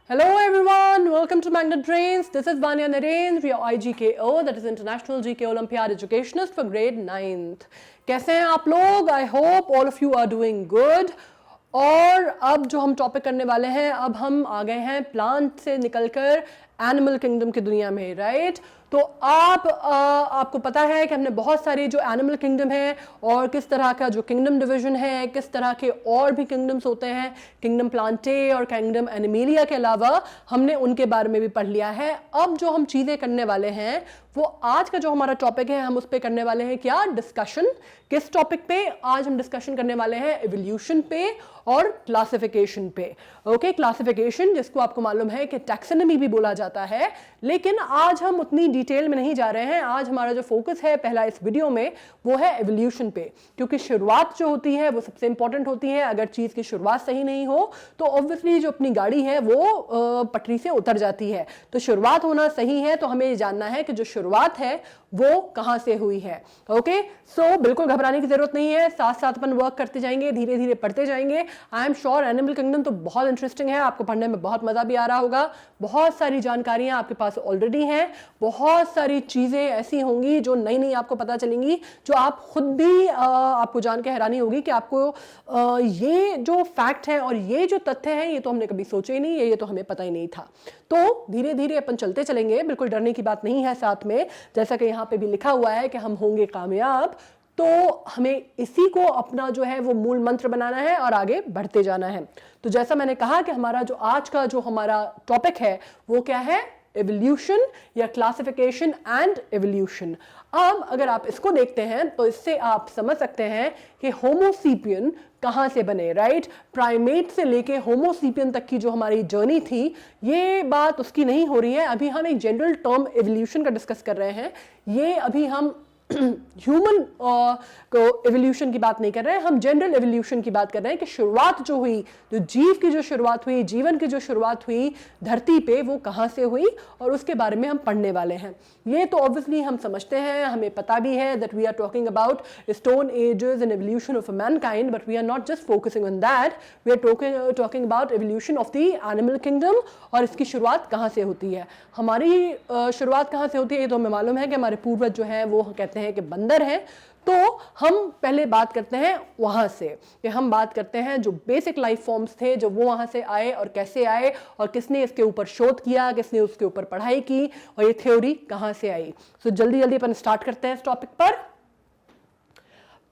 Hello everyone, welcome to Magnet Brains. This is Vanya Narendra, your IGKO, that is International GK Olympiad Educationist for grade 9th. कैसे हैं आप लोग? I hope all of you are doing good. और अब जो हम topic करने वाले हैं, अब हम आ गए हैं प्लांट से निकलकर एनिमल किंगडम की दुनिया में, राइट? तो आपको पता है कि हमने बहुत सारी जो एनिमल किंगडम है और किस तरह का जो किंगडम डिवीजन है, किस तरह के और भी किंगडम्स होते हैं, किंगडम प्लांटे और किंगडम एनिमेलिया के अलावा हमने उनके बारे में भी पढ़ लिया है। अब जो हम चीज़ें करने वाले हैं वो आज का जो हमारा टॉपिक है, हम उस पर करने वाले हैं क्या डिस्कशन। किस टॉपिक पे? आज हम डिस्कशन करने वाले हैं एवोल्यूशन पे और क्लासिफिकेशन पे। ओके, क्लासिफिकेशन जिसको आपको मालूम है कि टैक्सोनॉमी भी बोला जाता है, लेकिन आज हम उतनी डिटेल में नहीं जा रहे हैं। आज हमारा जो फोकस है पहला इस वीडियो में वो है एवोल्यूशन पे, क्योंकि शुरुआत जो होती है वो सबसे इंपॉर्टेंट होती है। अगर चीज़ की शुरुआत सही नहीं हो तो ऑब्वियसली जो अपनी गाड़ी है वो पटरी से उतर जाती है। तो शुरुआत होना सही है, तो हमें ये जानना है कि जो शुरुआत है वो कहाँ से हुई है। ओके, सो बिल्कुल घबराने की जरूरत नहीं है, साथ साथ अपन वर्क करते जाएंगे, धीरे धीरे पढ़ते जाएंगे। आई एम श्योर एनिमल किंगडम तो बहुत इंटरेस्टिंग है, आपको पढ़ने में बहुत मजा भी आ रहा होगा। बहुत सारी जानकारियां आपके पास ऑलरेडी हैं, बहुत सारी चीजें ऐसी होंगी जो नई नई आपको पता चलेंगी, जो आप खुद भी आपको जान के हैरानी होगी कि आपको ये जो फैक्ट है और ये जो तथ्य है ये तो हमने कभी सोचे ही नहीं, ये तो हमें पता ही नहीं था। तो धीरे धीरे अपन चलते चलेंगे, बिल्कुल डरने की बात नहीं है। साथ में जैसा कि यहाँ पे भी लिखा हुआ है कि हम होंगे कामयाब, तो हमें इसी को अपना जो है वो मूल मंत्र बनाना है और आगे बढ़ते जाना है। तो जैसा मैंने कहा कि हमारा जो आज का जो हमारा टॉपिक है वो क्या है? एवोल्यूशन या क्लासिफिकेशन एंड एवोल्यूशन। अब अगर आप इसको देखते हैं तो इससे आप समझ सकते हैं कि होमोसेपियन कहाँ से बने, राइट? प्राइमेट से लेके होमोसेपियन तक की जो हमारी जर्नी थी, ये बात उसकी नहीं हो रही है। अभी हम एक जनरल टर्म एवोल्यूशन का डिस्कस कर रहे हैं। ये अभी हम ह्यूमन को एवोल्यूशन की बात नहीं कर रहे हैं, हम जनरल एवोल्यूशन की बात कर रहे हैं कि शुरुआत जो हुई, जो जीव की जो शुरुआत हुई, जीवन की जो शुरुआत हुई धरती पे, वो कहाँ से हुई और उसके बारे में हम पढ़ने वाले हैं। ये तो ऑब्वियसली हम समझते हैं, हमें पता भी है that we are talking about stone ages and evolution of mankind, but we are not just focusing on that, we are talking about evolution of the animal kingdom और इसकी शुरुआत कहाँ से होती है। हमारी शुरुआत कहाँ से होती है ये तो हमें मालूम है कि हमारे पूर्वज जो हैं वो कहते हैं कि बंदर हैं। तो हम पहले बात करते हैं वहां से, कि हम बात करते हैं जो बेसिक लाइफ फॉर्म्स थे, जो वो वहां से आए और कैसे आए और किसने इसके ऊपर शोध किया, किसने उसके ऊपर पढ़ाई की और ये थ्योरी कहां से आई। सो जल्दी जल्दी अपन स्टार्ट करते हैं इस टॉपिक पर।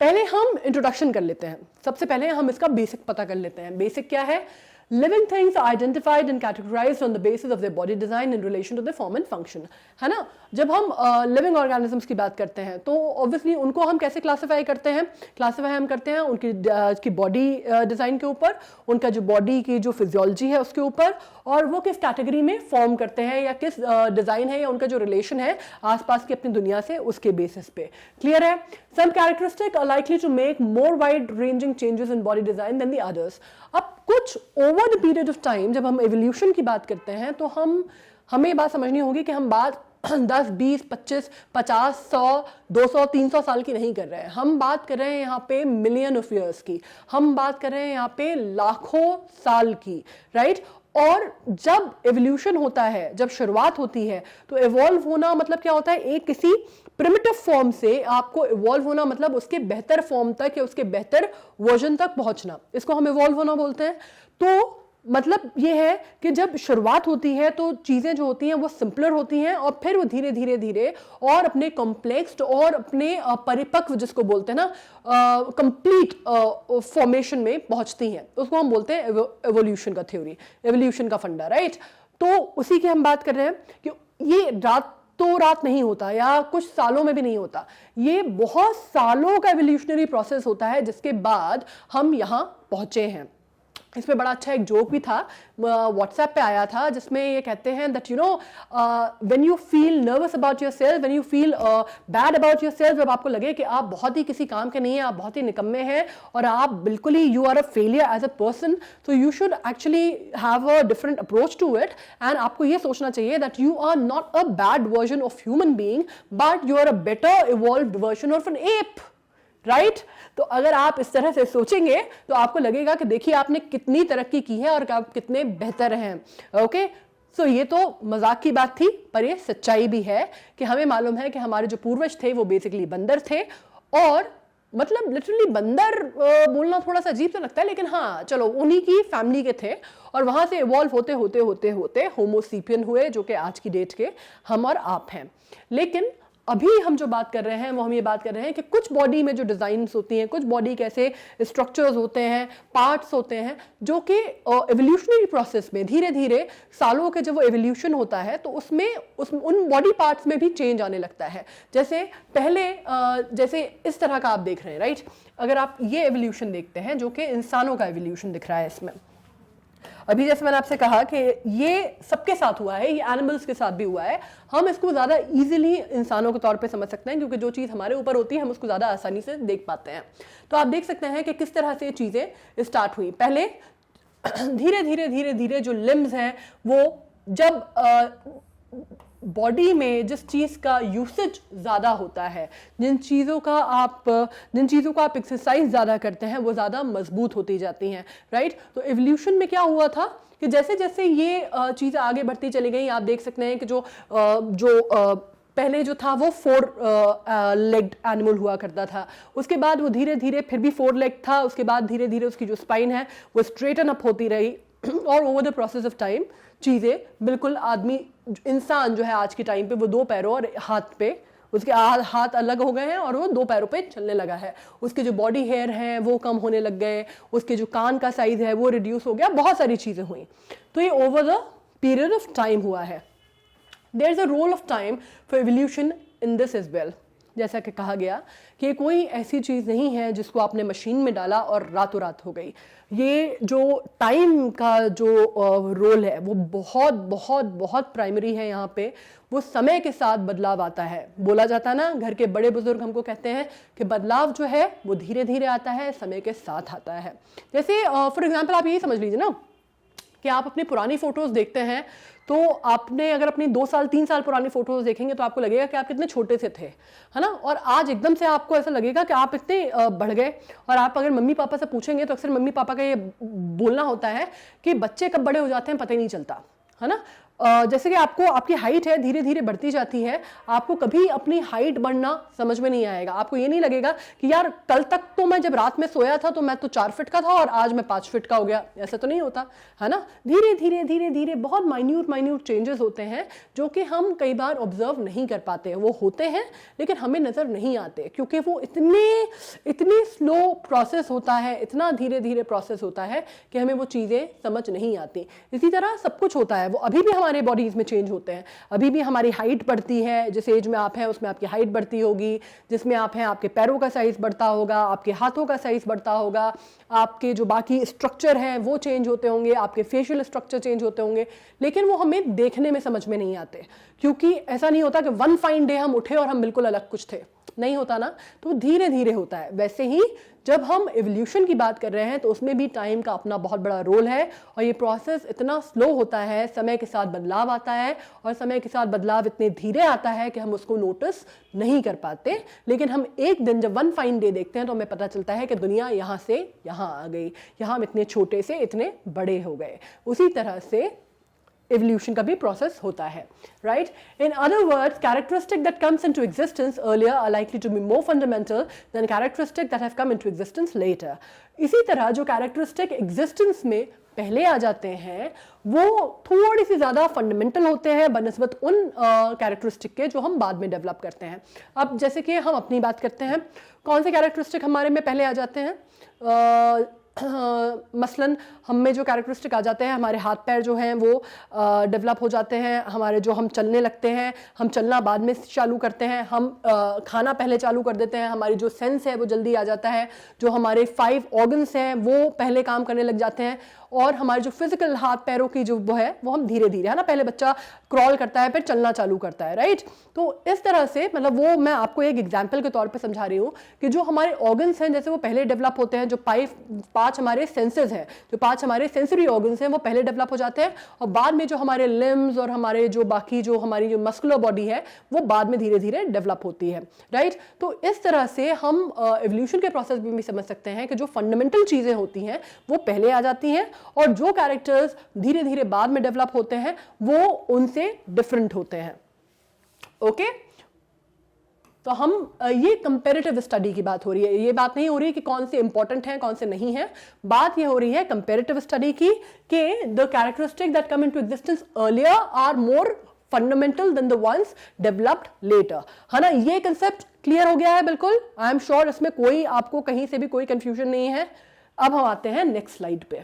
पहले हम इंट्रोडक्शन कर लेते हैं। सबसे पहले हम इसका बेसिक पता कर लेते हैं। बेसिक क्या है? Living things are identified and categorized on the basis of their body design in relation to their form and function, है ना? जब हम लिविंग ऑर्गेनिजम्स की बात करते हैं तो ऑब्वियसली उनको हम कैसे क्लासिफाई करते हैं? क्लासिफाई हम करते हैं उनकी बॉडी डिज़ाइन के ऊपर, उनका जो बॉडी की जो फिजियोलॉजी है उसके ऊपर, और वो किस कैटेगरी में फॉर्म करते हैं या किस डिज़ाइन है या उनका जो रिलेशन है आसपास की अपनी दुनिया से, उसके बेसिस पे। क्लियर है? Some characteristic are likely to make more wide ranging changes in body design than the others. अब कुछ over the period of time जब हम एवोल्यूशन की बात करते हैं तो हमें बात समझनी होगी कि हम बात 10, 20, 25, 50, 100, 200, 300 साल की नहीं कर रहे हैं। हम बात कर रहे हैं यहाँ पे मिलियन ऑफ ईयर्स की, हम बात कर रहे हैं यहाँ पे लाखों साल की, राइट? और जब एवोल्यूशन होता है, जब शुरुआत होती है, तो इवॉल्व होना मतलब क्या होता है? एक किसी प्रिमिटिव फॉर्म से आपको इवॉल्व होना मतलब उसके बेहतर फॉर्म तक या उसके बेहतर वर्जन तक पहुंचना, इसको हम इवॉल्व होना बोलते हैं। तो मतलब ये है कि जब शुरुआत होती है तो चीज़ें जो होती हैं वो सिंपलर होती हैं और फिर वो धीरे धीरे धीरे और अपने कॉम्प्लेक्स और अपने परिपक्व, जिसको बोलते हैं ना कंप्लीट फॉर्मेशन में पहुंचती हैं। उसको हम बोलते हैं एवोल्यूशन का थ्योरी, एवोल्यूशन का फंडा, राइट? तो उसी की हम बात कर रहे हैं कि ये रात नहीं होता या कुछ सालों में भी नहीं होता, ये बहुत सालों का एवोल्यूशनरी प्रोसेस होता है जिसके बाद हम यहाँ पहुंचे हैं। इसमें बड़ा अच्छा एक जोक भी था, व्हाट्सएप पे आया था, जिसमें ये कहते हैं that you know when you feel nervous about your self, when you feel bad about your self, जब आपको लगे कि आप बहुत ही किसी काम के नहीं हैं, आप बहुत ही निकम्मे हैं और आप बिल्कुल ही you are a failure as a person, तो you should actually have a different approach to it and आपको ये सोचना चाहिए that you are not a bad version of human being but you are a better evolved version of an ape, right? तो अगर आप इस तरह से सोचेंगे तो आपको लगेगा कि देखिए आपने कितनी तरक्की की है और आप कितने बेहतर हैं। ओके, सो ये तो मजाक की बात थी, पर ये सच्चाई भी है कि हमें मालूम है कि हमारे जो पूर्वज थे वो बेसिकली बंदर थे, और मतलब लिटरली बंदर बोलना थोड़ा सा अजीब तो लगता है, लेकिन हाँ चलो उन्हीं की फैमिली के थे, और वहां से इवॉल्व होते होते होते होते होमोसेपियन हुए, जो कि आज की डेट के हम और आप हैं। लेकिन अभी हम जो बात कर रहे हैं वो हम ये बात कर रहे हैं कि कुछ बॉडी में जो डिजाइन्स होती हैं, कुछ बॉडी के ऐसे स्ट्रक्चर्स होते हैं, पार्ट्स होते हैं, जो कि एवोल्यूशनरी प्रोसेस में धीरे धीरे सालों के जब वो एवोल्यूशन होता है तो उसमें उन बॉडी पार्ट्स में भी चेंज आने लगता है। जैसे पहले जैसे इस तरह का आप देख रहे हैं, राइट? अगर आप ये एवोल्यूशन देखते हैं जो कि इंसानों का एवोल्यूशन दिख रहा है इसमें, अभी जैसे मैंने आपसे कहा कि ये सबके साथ हुआ है, ये एनिमल्स के साथ भी हुआ है। हम इसको ज़्यादा इजीली इंसानों के तौर पे समझ सकते हैं क्योंकि जो चीज़ हमारे ऊपर होती है हम उसको ज़्यादा आसानी से देख पाते हैं। तो आप देख सकते हैं कि किस तरह से चीज़ें स्टार्ट हुई। पहले धीरे धीरे धीरे धीरे जो लिम्स हैं वो जब बॉडी में जिस चीज़ का यूसेज ज़्यादा होता है, जिन चीज़ों को आप एक्सरसाइज ज़्यादा करते हैं वो ज़्यादा मजबूत होती जाती हैं, राइट? तो एवोल्यूशन में क्या हुआ था कि जैसे जैसे ये चीज़ें आगे बढ़ती चली गई, आप देख सकते हैं कि जो पहले जो था वो 4 लेग्ड एनिमल हुआ करता था, उसके बाद वो धीरे धीरे फिर भी 4 लेग था, उसके बाद धीरे धीरे उसकी जो स्पाइन है वो स्ट्रेटन अप होती रही, और over the process of time चीज़ें बिल्कुल इंसान जो है आज के टाइम पे वो 2 पैरों और हाथ पे, उसके हाथ अलग हो गए हैं और वो 2 पैरों पे चलने लगा है। उसके जो बॉडी हेयर हैं वो कम होने लग गए, उसके जो कान का साइज है वो रिड्यूस हो गया, बहुत सारी चीज़ें हुई। तो ये over the period of time हुआ है। There is a role of time for evolution in this as well. जैसा कि कहा गया कि कोई ऐसी चीज़ नहीं है जिसको आपने मशीन में डाला और रातों रात हो गई। ये जो टाइम का जो रोल है वो बहुत बहुत बहुत प्राइमरी है यहाँ पे। वो समय के साथ बदलाव आता है। बोला जाता है ना, घर के बड़े बुजुर्ग हमको कहते हैं कि बदलाव जो है वो धीरे धीरे आता है, समय के साथ आता है। जैसे फॉर एग्जाम्पल आप यही समझ लीजिए ना कि आप अपनी पुरानी फोटोज़ देखते हैं, तो आपने अगर अपनी 2 साल 3 साल पुरानी फोटोज देखेंगे तो आपको लगेगा कि आप कितने छोटे से थे, है ना? और आज एकदम से आपको ऐसा लगेगा कि आप इतने बढ़ गए। और आप अगर मम्मी पापा से पूछेंगे तो अक्सर मम्मी पापा का ये बोलना होता है कि बच्चे कब बड़े हो जाते हैं पता ही नहीं चलता, है ना? जैसे कि आपकी हाइट है धीरे धीरे बढ़ती जाती है, आपको कभी अपनी हाइट बढ़ना समझ में नहीं आएगा। आपको ये नहीं लगेगा कि यार कल तक तो मैं जब रात में सोया था तो मैं तो 4 फीट का था और आज मैं 5 फीट का हो गया, ऐसा तो नहीं होता, है ना? धीरे धीरे धीरे धीरे बहुत माइन्यूट चेंजेस होते हैं जो कि हम कई बार ऑब्जर्व नहीं कर पाते। वो होते हैं लेकिन हमें नजर नहीं आते क्योंकि वो इतनी स्लो प्रोसेस होता है, इतना धीरे धीरे प्रोसेस होता है कि हमें वो चीजें समझ नहीं आती। इसी तरह सब कुछ होता है, वो अभी भी हमारे बॉडीज में चेंज होते हैं। अभी भी हमारी हाइट बढ़ती है, जिस एज में आप हैं उसमें आपकी हाइट बढ़ती होगी, जिसमें आप हैं आपके पैरों का साइज बढ़ता होगा, आपके हाथों का साइज बढ़ता होगा, आपके जो बाकी स्ट्रक्चर हैं वो चेंज होते होंगे, आपके फेशियल स्ट्रक्चर चेंज होते होंगे, लेकिन वो हमें देखने में समझ में नहीं आते क्योंकि ऐसा नहीं होता कि वन फाइन डे हम उठे और हम बिल्कुल अलग कुछ थे, नहीं होता ना। तो धीरे धीरे होता है। वैसे ही जब हम एवोल्यूशन की बात कर रहे हैं तो उसमें भी टाइम का अपना बहुत बड़ा रोल है और ये प्रोसेस इतना स्लो होता है, समय के साथ बदलाव आता है और समय के साथ बदलाव इतने धीरे आता है कि हम उसको नोटिस नहीं कर पाते। लेकिन हम एक दिन जब वन फाइन डे देखते हैं तो हमें पता चलता है कि दुनिया यहाँ से यहाँ आ गई, यहाँ हम इतने छोटे से इतने बड़े हो गए। उसी तरह से evolution का भी process होता है, right? In other words, characteristic that comes into existence earlier are likely to be more fundamental than characteristic that have come into existence later. इसी तरह जो characteristic existence में पहले आ जाते हैं वो थोड़ी सी ज़्यादा फंडामेंटल होते हैं बनस्बत उन कैरेक्टरिस्टिक के जो हम बाद में डेवलप करते हैं। अब जैसे कि हम अपनी बात करते हैं, कौन से कैरेक्टरिस्टिक हमारे में पहले आ जाते हैं? मसलन हम में जो कैरेक्टरिस्टिक आ जाते हैं, हमारे हाथ पैर जो हैं वो डेवलप हो जाते हैं, हमारे जो हम चलने लगते हैं, हम चलना बाद में चालू करते हैं, हम खाना पहले चालू कर देते हैं, हमारी जो सेंस है वो जल्दी आ जाता है, जो हमारे 5 ऑर्गन्स हैं वो पहले काम करने लग जाते हैं और हमारे जो फिजिकल हाथ पैरों की जो वो है वो हम धीरे धीरे, है ना, पहले बच्चा क्रॉल करता है फिर चलना चालू करता है, राइट। तो इस तरह से मतलब वो मैं आपको एक एग्जाम्पल के तौर पे समझा रही हूँ कि जो हमारे ऑर्गन्स हैं जैसे वो पहले डेवलप होते हैं, जो पांच हमारे सेंसेस हैं, जो पांच हमारे सेंसरी ऑर्गन्स हैं वो पहले डेवलप हो जाते हैं, और बाद में जो हमारे लिम्स और हमारे जो बाकी जो हमारी जो मस्कुलर बॉडी है वो बाद में धीरे धीरे डेवलप होती है, राइट। तो इस तरह से हम एवोल्यूशन के प्रोसेस में भी समझ सकते हैं कि जो फंडामेंटल चीजें होती हैं वो पहले आ जाती हैं और जो कैरेक्टर्स धीरे धीरे बाद में डेवलप होते हैं वो उनसे डिफरेंट होते हैं। ओके तो हम ये कंपैरेटिव स्टडी की बात हो रही है, ये बात नहीं हो रही कि कौन से इंपॉर्टेंट हैं कौन से नहीं है, बात ये हो रही है कंपैरेटिव स्टडी की कि the characteristic that come into existence earlier are more fundamental than the ones developed later, है ना। ये कंसेप्ट क्लियर हो गया है बिल्कुल, आई एम श्योर इसमें कोई आपको कहीं से भी कोई कंफ्यूजन नहीं है। अब हम आते हैं नेक्स्ट स्लाइड पे।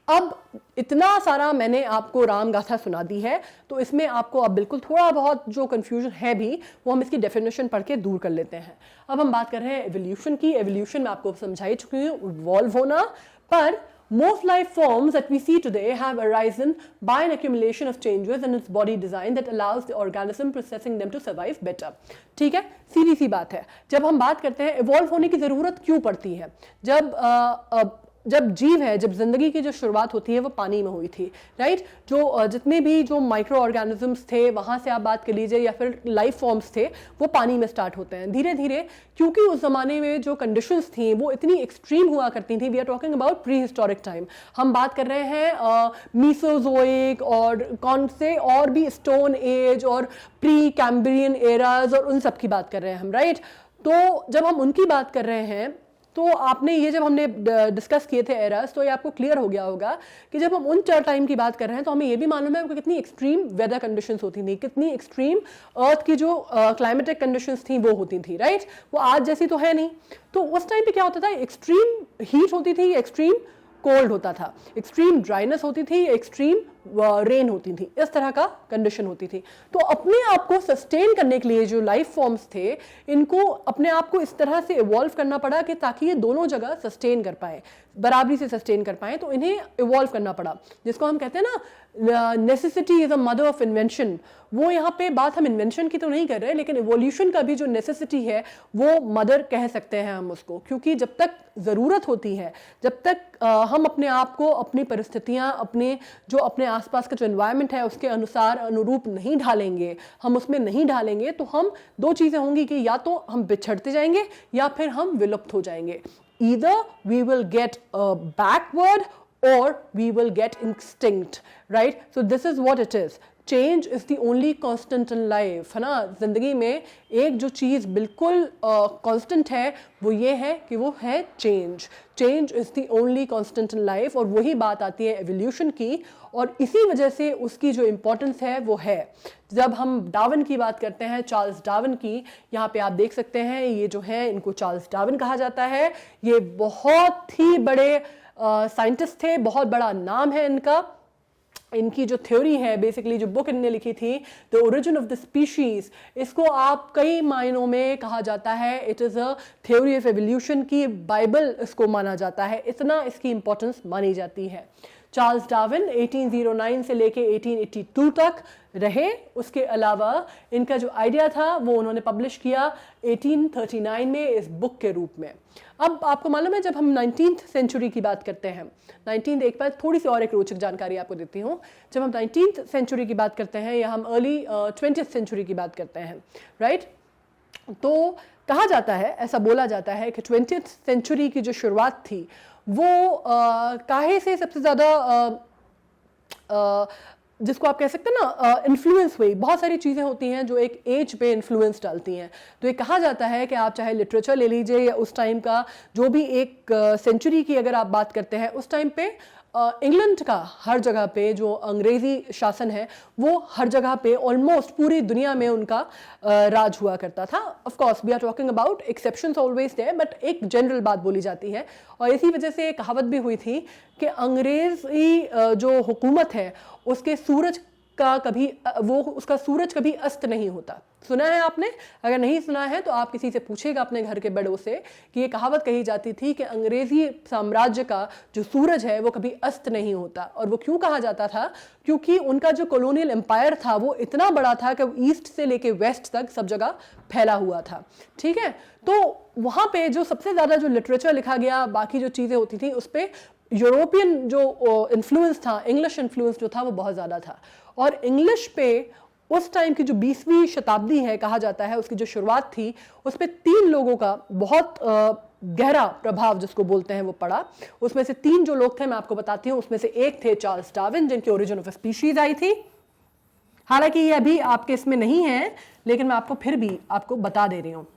अब इतना सारा मैंने आपको राम गाथा सुना दी है तो इसमें आपको अब बिल्कुल थोड़ा बहुत जो कंफ्यूजन है भी वो हम इसकी डेफिनेशन पढ़ के दूर कर लेते हैं। अब हम बात कर रहे हैं एवोल्यूशन की। एवोल्यूशन में आपको समझा ही चुकी हूँ, इवॉल्व होना, पर most life forms that we see today have arisen by an accumulation of changes in its body design that allows the organism processing them to survive better। ठीक है, सीधी सी बात है। जब हम बात करते हैं इवॉल्व होने की जरूरत क्यों पड़ती है, जब जीव है, जब जिंदगी की जो शुरुआत होती है वो पानी में हुई थी, राइट। जो जितने भी जो माइक्रो ऑर्गेनिजम्स थे वहाँ से आप बात कर लीजिए या फिर लाइफ फॉर्म्स थे वो पानी में स्टार्ट होते हैं धीरे धीरे, क्योंकि उस ज़माने में जो कंडीशंस थी वो इतनी एक्सट्रीम हुआ करती थी। We are talking about prehistoric time, हम बात कर रहे हैं मीसोजोइक और कौन से और भी स्टोन एज और प्री कैम्ब्रियन एराज और उन सब की बात कर रहे हैं हम, राइट। तो जब हम उनकी बात कर रहे हैं तो आपने ये जब हमने डिस्कस किए थे एरास तो ये आपको क्लियर हो गया होगा कि जब हम उन टाइम की बात कर रहे हैं तो हमें ये भी मालूम है कि कितनी एक्सट्रीम वेदर कंडीशंस होती थी, कितनी एक्सट्रीम अर्थ की जो क्लाइमेटिक कंडीशंस थी वो होती थी, राइट। वो आज जैसी तो है नहीं। तो उस टाइम पे क्या होता था, एक्सट्रीम हीट होती थी, एक्सट्रीम कोल्ड होता था, एक्सट्रीम ड्राइनेस होती थी, एक्सट्रीम रेन होती थी, इस तरह का कंडीशन होती थी। तो अपने आप को सस्टेन करने के लिए जो लाइफ फॉर्म्स थे इनको अपने आप को इस तरह से इवॉल्व करना पड़ा कि ताकि ये दोनों जगह सस्टेन कर पाए, बराबरी से सस्टेन कर पाए, तो इन्हें इवॉल्व करना पड़ा, जिसको हम कहते हैं ना necessity is a mother of invention. वो यहाँ पे बात हम इन्वेंशन की तो नहीं कर रहे, लेकिन इवोल्यूशन का भी जो नेसेसिटी है वो मदर कह सकते हैं हम उसको, क्योंकि जब तक ज़रूरत होती है, जब तक हम अपने आप को अपनी परिस्थितियाँ अपने आसपास का जो एनवायरनमेंट है उसके अनुसार अनुरूप नहीं ढालेंगे, हम उसमें नहीं ढालेंगे, तो हम दो चीज़ें होंगी कि या तो हम बिछड़ते जाएंगे या फिर हम विलुप्त हो जाएंगे। Either we will get backward or we will get extinct, right? So this is what it is. Change is the only constant in life, है ना। जिंदगी में एक जो चीज़ बिल्कुल constant है वो ये है कि वो है change. Change is the only constant in life, और वही बात आती है evolution की, और इसी वजह से उसकी जो importance है वो है। जब हम डार्विन की बात करते हैं, चार्ल्स डार्विन की, यहाँ पे आप देख सकते हैं ये जो है इनको चार्ल्स डार्विन कहा जाता है। ये बहुत ही बड़े साइंटिस्ट थे, बहुत बड़ा नाम है इनका। इनकी जो थ्योरी है, बेसिकली जो बुक इनने लिखी थी the origin of the species, इसको आप कई मायनों में कहा जाता है it is a theory of evolution की बाइबल इसको माना जाता है, इतना इसकी इंपॉर्टेंस मानी जाती है। चार्ल्स डार्विन 1809 से लेके 1882 तक रहे। उसके अलावा इनका जो आइडिया था वो उन्होंने पब्लिश किया 1839 में इस बुक के रूप में। अब आपको मालूम है जब हम 19th सेंचुरी की बात करते हैं, 19th एक बार थोड़ी सी और एक रोचक जानकारी आपको देती हूँ। जब हम 19th सेंचुरी की बात करते हैं या हम अर्ली 20th सेंचुरी की बात करते हैं, राइट, तो कहा जाता है, ऐसा बोला जाता है कि 20th सेंचुरी की जो शुरुआत थी वो काहे से सबसे ज़्यादा जिसको आप कह सकते हैं ना इन्फ्लुएंस हुई। बहुत सारी चीज़ें होती हैं जो एक एज पे इन्फ्लुएंस डालती हैं। तो ये कहा जाता है कि आप चाहे लिटरेचर ले लीजिए या उस टाइम का जो भी एक सेंचुरी की अगर आप बात करते हैं, उस टाइम पे इंग्लैंड का हर जगह पे जो अंग्रेज़ी शासन है वो हर जगह पे ऑलमोस्ट पूरी दुनिया में उनका राज हुआ करता था। Of course we are talking about exceptions always there, but एक जनरल बात बोली जाती है। और इसी वजह से एक कहावत भी हुई थी कि अंग्रेज़ी जो हुकूमत है उसके सूरज का कभी उसका सूरज कभी अस्त नहीं होता। सुना है आपने? अगर नहीं सुना है तो आप किसी से पूछेगा अपने घर के बड़ों से कि ये कहावत कही जाती थी कि अंग्रेजी साम्राज्य का जो सूरज है वो कभी अस्त नहीं होता। और वो क्यों कहा जाता था? क्योंकि उनका जो कॉलोनियल एम्पायर था वो इतना बड़ा था कि ईस्ट से लेके वेस्ट तक सब जगह फैला हुआ था। ठीक है, तो वहाँ पे जो सबसे ज़्यादा जो लिटरेचर लिखा गया, बाकी जो चीज़ें होती थी, उस पर यूरोपियन जो इन्फ्लुएंस था, इंग्लिश इन्फ्लुएंस जो था वो बहुत ज़्यादा था। और इंग्लिश पे उस टाइम की जो 20वीं शताब्दी है कहा जाता है, उसकी जो शुरुआत थी, उस पर 3 लोगों का बहुत गहरा प्रभाव जिसको बोलते हैं वो पड़ा। उसमें से 3 जो लोग थे मैं आपको बताती हूँ। उसमें से एक थे चार्ल्स डार्विन, जिनकी ओरिजिन ऑफ स्पीशीज आई थी। हालांकि ये अभी आपके इसमें नहीं है, लेकिन मैं आपको फिर भी आपको बता दे रही हूँ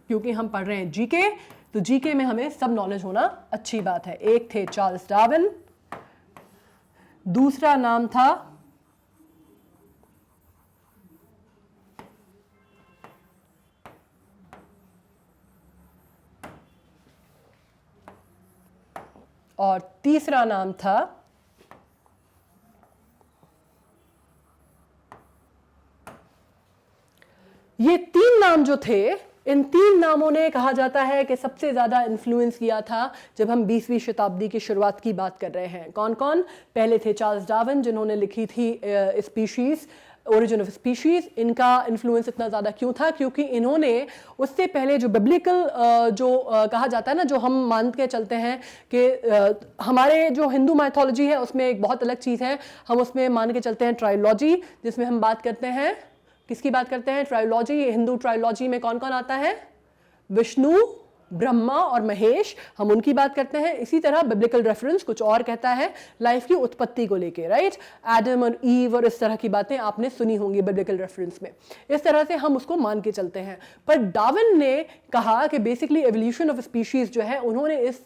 क्योंकि हम पढ़ रहे हैं जीके, तो जीके में हमें सब नॉलेज होना अच्छी बात है। एक थे चार्ल्स डार्विन, दूसरा नाम था और तीसरा नाम था ये 3 नाम जो थे, इन 3 नामों ने कहा जाता है कि सबसे ज़्यादा इन्फ्लुएंस किया था जब हम 20वीं शताब्दी की शुरुआत की बात कर रहे हैं। कौन कौन? पहले थे चार्ल्स डार्विन, जिन्होंने लिखी थी स्पीशीज़, ओरिजिन ऑफ स्पीशीज़। इनका इन्फ्लुएंस इतना ज़्यादा क्यों था? क्योंकि इन्होंने उससे पहले जो बिब्लिकल कहा जाता है ना, जो हम मान के चलते हैं कि हमारे जो हिंदू माइथोलॉजी है उसमें एक बहुत अलग चीज़ है, हम उसमें मान के चलते हैं ट्रायोलॉजी, जिसमें हम बात करते हैं, किसकी बात करते हैं? ट्रायोलॉजी। हिंदू ट्रायोलॉजी में कौन कौन आता है? विष्णु, ब्रह्मा और महेश, हम उनकी बात करते हैं। इसी तरह बिब्लिकल रेफरेंस कुछ और कहता है लाइफ की उत्पत्ति को लेके, राइट? एडम और ईव और इस तरह की बातें आपने सुनी होंगी बिब्लिकल रेफरेंस में। इस तरह से हम उसको मान के चलते हैं। पर डार्विन ने कहा कि बेसिकली एवोल्यूशन ऑफ स्पीशीज जो है, उन्होंने इस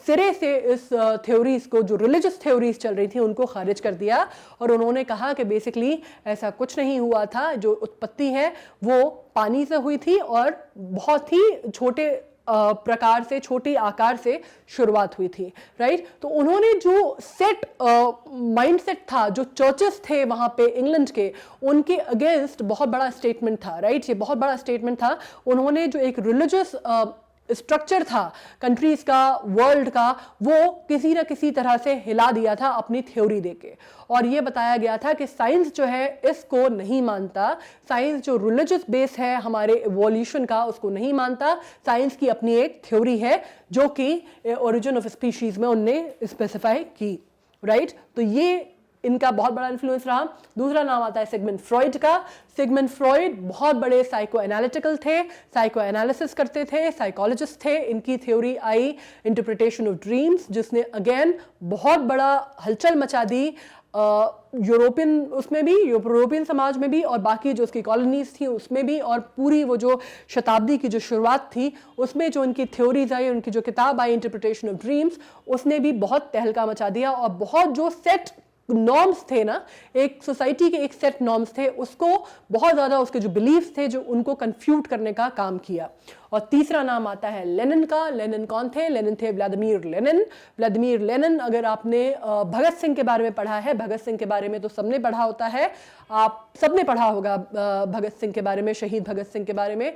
सिरे से इस थ्योरीज को, जो रिलीजियस थ्योरीज चल रही थी, उनको खारिज कर दिया। और उन्होंने कहा कि बेसिकली ऐसा कुछ नहीं हुआ था, जो उत्पत्ति है वो पानी से हुई थी और बहुत ही छोटे प्रकार से, छोटे आकार से शुरुआत हुई थी, राइट? तो उन्होंने जो सेट माइंडसेट था, जो चर्चेस थे वहाँ पे इंग्लैंड के, उनके अगेंस्ट बहुत बड़ा स्टेटमेंट था, राइट? ये बहुत बड़ा स्टेटमेंट था। उन्होंने जो एक रिलीजियस स्ट्रक्चर था कंट्रीज का, वर्ल्ड का, वो किसी ना किसी तरह से हिला दिया था अपनी थ्योरी देके। और ये बताया गया था कि साइंस जो है इसको नहीं मानता, साइंस जो रिलीजियस बेस है हमारे इवोल्यूशन का उसको नहीं मानता। साइंस की अपनी एक थ्योरी है जो कि ओरिजिन ऑफ स्पीशीज में उनने स्पेसिफाई की, राइट? तो ये इनका बहुत बड़ा इन्फ्लुएंस रहा। दूसरा नाम आता है सिगमंड फ्रॉइड का। सिगमंड फ्रॉइड बहुत बड़े साइको एनालिटिकल थे, साइको एनालिसिस करते थे, साइकोलॉजिस्ट थे। इनकी theory I interpretation of dreams, जिसने अगेन बहुत बड़ा हलचल मचा दी यूरोपियन, उसमें भी यूरोपियन समाज में भी, और बाकी जो उसकी कॉलोनीज थी उसमें भी, और पूरी वो जो शताब्दी की जो शुरुआत थी उसमें जो उनकी थ्योरीज आई, उनकी जो किताब आई इंटरप्रिटेशन ऑफ ड्रीम्स, उसने भी बहुत तहलका मचा दिया। और बहुत जो सेट नॉर्म्स थे ना, एक सोसाइटी के एक सेट नॉर्म्स थे, उसको बहुत ज़्यादा, उसके जो बिलीफ्स थे जो उनको कंफ्यूट करने का काम किया। और तीसरा नाम आता है लेनिन का। लेनिन कौन थे? लेनिन थे व्लादिमीर लेनिन। व्लादिमीर लेनिन, अगर आपने भगत सिंह के बारे में पढ़ा है, भगत सिंह के बारे में तो सबने पढ़ा होता है, आप सबने पढ़ा होगा भगत सिंह के बारे में, शहीद भगत सिंह के बारे में।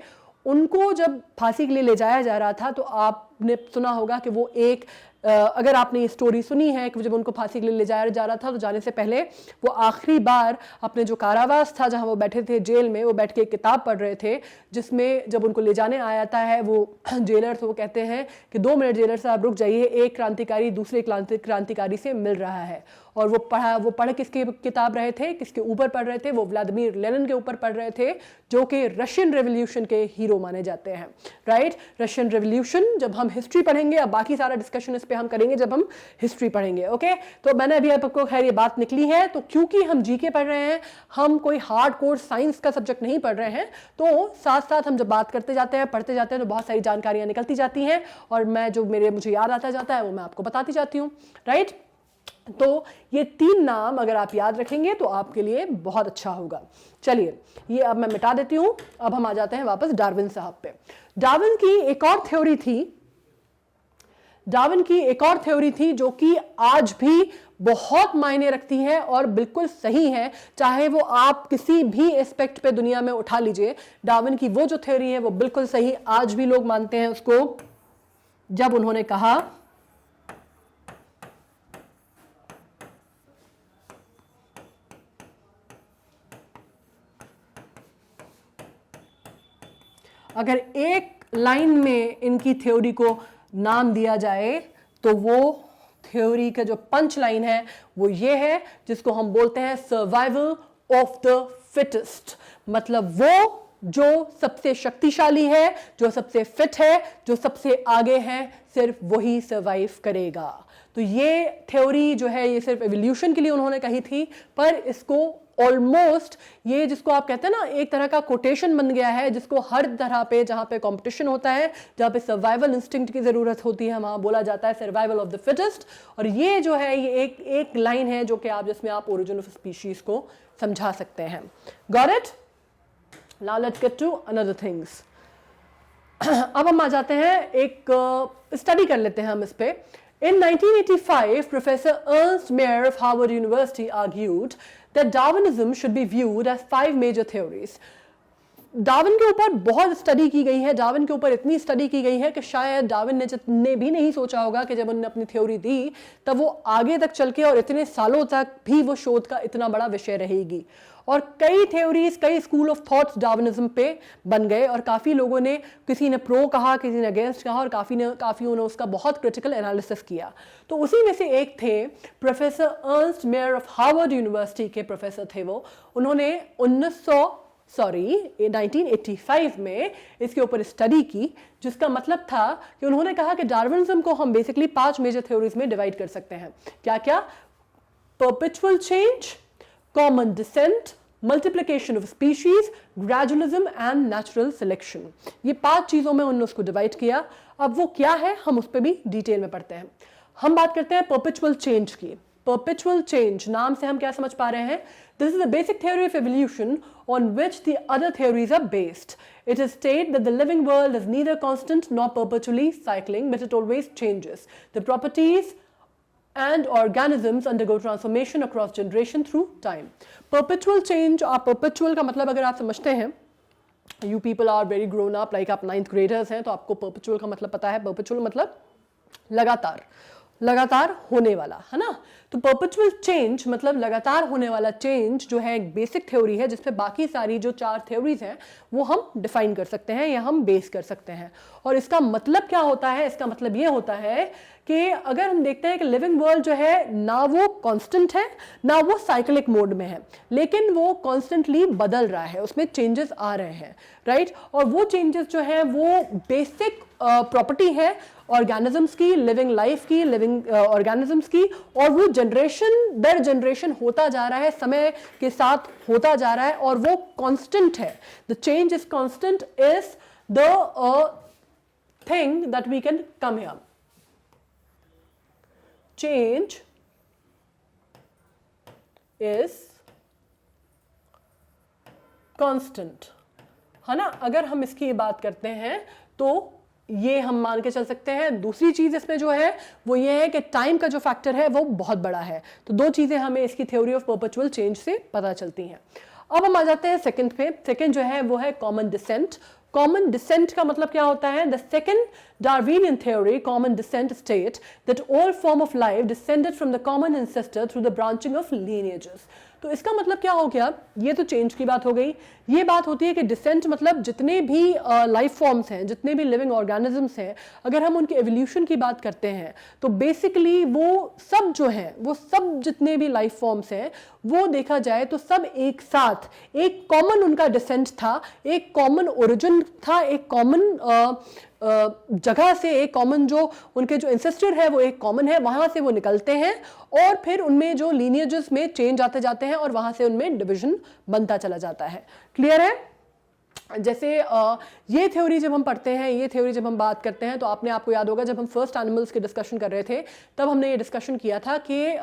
उनको जब फांसी के लिए ले जाया जा रहा था तो आपने सुना होगा कि वो एक अगर आपने ये स्टोरी सुनी है कि जब उनको फांसी के लिए ले जाया जा रहा था तो जाने से पहले वो आखिरी बार अपने जो कारावास था जहाँ वो बैठे थे जेल में, वो बैठ के एक किताब पढ़ रहे थे, जिसमें जब उनको ले जाने आया है वो जेलर, तो वो कहते हैं कि 2 मिनट जेलर साहब रुक जाइए, एक क्रांतिकारी दूसरे क्रांतिकारी से मिल रहा है। और वो पढ़ किसकी किताब रहे थे, किसके ऊपर पढ़ रहे थे? वो व्लादिमीर लेनिन के ऊपर पढ़ रहे थे, जो कि रशियन रेवोल्यूशन के हीरो माने जाते हैं, राइट? रशियन रेवोल्यूशन, जब हम हिस्ट्री पढ़ेंगे, अब बाकी सारा डिस्कशन इस पे हम करेंगे जब हम हिस्ट्री पढ़ेंगे, ओके? तो मैंने अभी आपको खैर ये बात निकली है, तो क्योंकि हम जीके पढ़ रहे हैं, हम कोई हार्ड कोर साइंस का सब्जेक्ट नहीं पढ़ रहे हैं, तो साथ साथ हम जब बात करते जाते हैं, पढ़ते जाते हैं, तो बहुत सारी जानकारियां निकलती जाती हैं, और मैं जो मुझे याद आता जाता है वो मैं आपको बताती जाती हूँ, राइट? तो ये 3 नाम अगर आप याद रखेंगे तो आपके लिए बहुत अच्छा होगा। चलिए, ये अब मैं मिटा देती हूँ। अब हम आ जाते हैं वापस डार्विन साहब पे। डार्विन की एक और थ्योरी थी डार्विन की एक और थ्योरी थी जो कि आज भी बहुत मायने रखती है और बिल्कुल सही है, चाहे वो आप किसी भी एस्पेक्ट पे दुनिया में उठा लीजिए। डार्विन की वो जो थ्योरी है वो बिल्कुल सही, आज भी लोग मानते हैं उसको, जब उन्होंने कहा अगर एक लाइन में इनकी थ्योरी को नाम दिया जाए तो वो थ्योरी का जो पंच लाइन है वो ये है, जिसको हम बोलते हैं सर्वाइवल ऑफ द फिटेस्ट। मतलब वो जो सबसे शक्तिशाली है, जो सबसे फिट है, जो सबसे आगे है, सिर्फ वही सर्वाइव करेगा। तो ये थ्योरी जो है ये सिर्फ एवोल्यूशन के लिए उन्होंने कही थी, पर इसको ऑलमोस्ट ये जिसको आप कहते हैं ना एक तरह का कोटेशन बन गया है, जिसको हर तरह पे जहां पे कंपटीशन होता है, जहां पे सर्वाइवल इंस्टिंक्ट की जरूरत होती है, वहां बोला जाता है सर्वाइवल ऑफ द फिटेस्ट। और ये जो है ये एक लाइन है जो कि आप जिसमें आप ओरिजिन ऑफ स्पीशीज को समझा सकते हैं। Got it? Now let's get to another things. अब हम आ जाते हैं, एक स्टडी कर लेते हैं हम इस पे। In 1985, Professor Ernst Mayr of Harvard University argued that Darwinism should be viewed as 5 major theories. Darwin के ऊपर बहुत स्टडी की गई है, डार्विन के ऊपर इतनी स्टडी की गई है कि शायद डार्विन ने भी नहीं सोचा होगा कि जब उन्होंने अपनी थ्योरी दी तब वो आगे तक चल के और इतने सालों तक भी वो शोध का इतना बड़ा विषय रहेगी। और कई थ्योरीज, कई स्कूल ऑफ थॉट्स डार्विनिज्म पे बन गए और काफ़ी लोगों ने, किसी ने प्रो कहा, किसी ने अगेंस्ट कहा और काफ़ी उन्होंने उसका बहुत क्रिटिकल एनालिसिस किया। तो उसी में से एक थे professor Ernst mayor of Harvard university के प्रोफेसर थे वो। उन्होंने 1985 में इसके ऊपर स्टडी की, जिसका मतलब था कि उन्होंने कहा कि डार्विनिज्म को हम बेसिकली 5 मेजर थ्योरीज में डिवाइड कर सकते हैं। क्या क्या? Perpetual change, common descent, multiplication of species, gradualism and natural selection. ये 5 चीजों में उन्होंने उसको डिवाइड किया। अब वो क्या है हम उस पर भी डिटेल में पढ़ते हैं। हम बात करते हैं परपेचुअल चेंज की। परपेचुअल चेंज नाम से हम क्या समझ पा रहे हैं? This is a basic theory of evolution on which the other theories are based. It is stated that the living world is neither constant nor perpetually cycling, but it always changes. The properties and organisms undergo transformation across generation through time. Perpetual change और perpetual का मतलब अगर आप समझते हैं, you people are very grown up, like आप 9th graders हैं, तो आपको perpetual का मतलब पता है। perpetual मतलब लगातार होने वाला, है ना? तो परपेचुअल चेंज मतलब लगातार होने वाला चेंज जो है एक बेसिक थ्योरी है, जिसपे बाकी सारी जो 4 थ्योरीज हैं वो हम डिफाइन कर सकते हैं या हम बेस कर सकते हैं। और इसका मतलब क्या होता है? इसका मतलब ये होता है कि अगर हम देखते हैं कि लिविंग वर्ल्ड जो है ना वो कांस्टेंट है ना वो साइक्लिक मोड में है, लेकिन वो कॉन्स्टेंटली बदल रहा है, उसमें चेंजेस आ रहे हैं, राइट? और वो चेंजेस जो है वो बेसिक प्रॉपर्टी है ऑर्गेनिजम्स की, लिविंग लाइफ की, लिविंग ऑर्गेनिजम्स की, और वो जनरेशन दर जनरेशन होता जा रहा है, समय के साथ होता जा रहा है और वो कांस्टेंट है। The change is constant is the thing that we can come here. Change is constant, है ना? अगर हम इसकी बात करते हैं तो ये हम मान के चल सकते हैं। दूसरी चीज इसमें जो है वो ये है कि टाइम का जो फैक्टर है वो बहुत बड़ा है। तो 2 चीजें हमें इसकी थ्योरी ऑफ परपेचुअल चेंज से पता चलती हैं। अब हम आ जाते हैं सेकंड पे। सेकंड जो है वो है कॉमन डिसेंट। कॉमन डिसेंट का मतलब क्या होता है? The second Darwinian theory, common descent, state that all form of life descended from the common ancestor through the branching of lineages. तो इसका मतलब क्या हो गया? ये तो चेंज की बात हो गई। ये बात होती है कि डिसेंट मतलब जितने भी लाइफ फॉर्म्स हैं, जितने भी लिविंग ऑर्गेनिजम्स हैं, अगर हम उनके एवोल्यूशन की बात करते हैं तो बेसिकली वो सब जो हैं, वो सब जितने भी लाइफ फॉर्म्स हैं, वो देखा जाए तो सब एक साथ एक कॉमन उनका डिसेंट था, एक कॉमन ओरिजिन था, एक कॉमन जगह से, एक कॉमन जो उनके जो इंसेस्टर है वो एक कॉमन है, वहां से वो निकलते हैं और फिर उनमें जो लीनिएजेस में चेंज आते जाते हैं और वहां से उनमें डिवीजन बनता चला जाता है। क्लियर है? जैसे ये थ्योरी जब हम पढ़ते हैं, ये थ्योरी जब हम बात करते हैं, तो आपने आपको याद होगा जब हम फर्स्ट एनिमल्स के डिस्कशन कर रहे थे तब हमने ये डिस्कशन किया था कि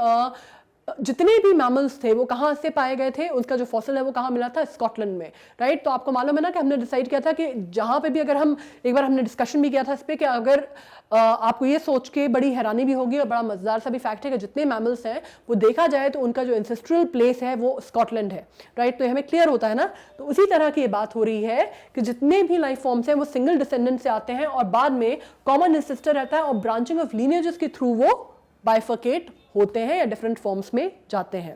जितने भी मैमल्स थे वो कहाँ से पाए गए थे, उसका जो फॉसिल है वो कहाँ मिला था, स्कॉटलैंड में, राइट। तो आपको मालूम है ना कि हमने डिसाइड किया था कि जहाँ पे भी, अगर हम एक बार हमने डिस्कशन भी किया था इस पर, कि अगर आपको ये सोच के बड़ी हैरानी भी होगी और बड़ा मजेदार सा भी फैक्ट है कि जितने मैमल्स हैं वो देखा जाए तो उनका जो एंसेस्ट्रल प्लेस है वो स्कॉटलैंड है, राइट। तो हमें क्लियर होता है ना। तो उसी तरह की ये बात हो रही है कि जितने भी लाइफ फॉर्म्स हैं वो सिंगल डिसेंडेंट से आते हैं और बाद में कॉमन एंसेस्टर रहता है और ब्रांचिंग ऑफ लीनिएजेस के थ्रू वो बाइफर्केट होते हैं या डिफरेंट फॉर्म्स में जाते हैं।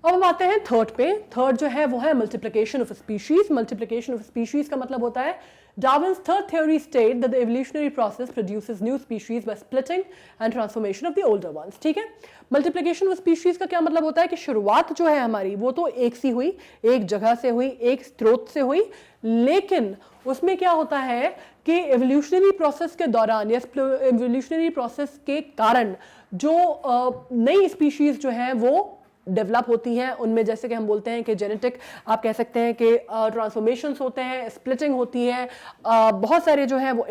अब हम आते हैं थर्ड पे। थर्ड जो है वो है multiplication of species. Multiplication of species का मतलब होता है Darwin's third theory stated that the evolutionary process produces new species by splitting and transformation of the older ones. ठीक है, मल्टीप्लिकेशन ऑफ स्पीशीज का क्या मतलब होता है कि शुरुआत जो है हमारी वो तो एक सी हुई, एक जगह से हुई, एक स्रोत से हुई, लेकिन उसमें क्या होता है कि एवोल्यूशनरी प्रोसेस के दौरान या एवोल्यूशनरी प्रोसेस के कारण जो नई स्पीशीज जो है वो डेवलप होती हैं। उनमें जैसे कि हम बोलते हैं कि जेनेटिक, आप कह सकते हैं कि ट्रांसफॉर्मेशंस होते हैं, स्प्लिटिंग होती है, बहुत सारे जो है वो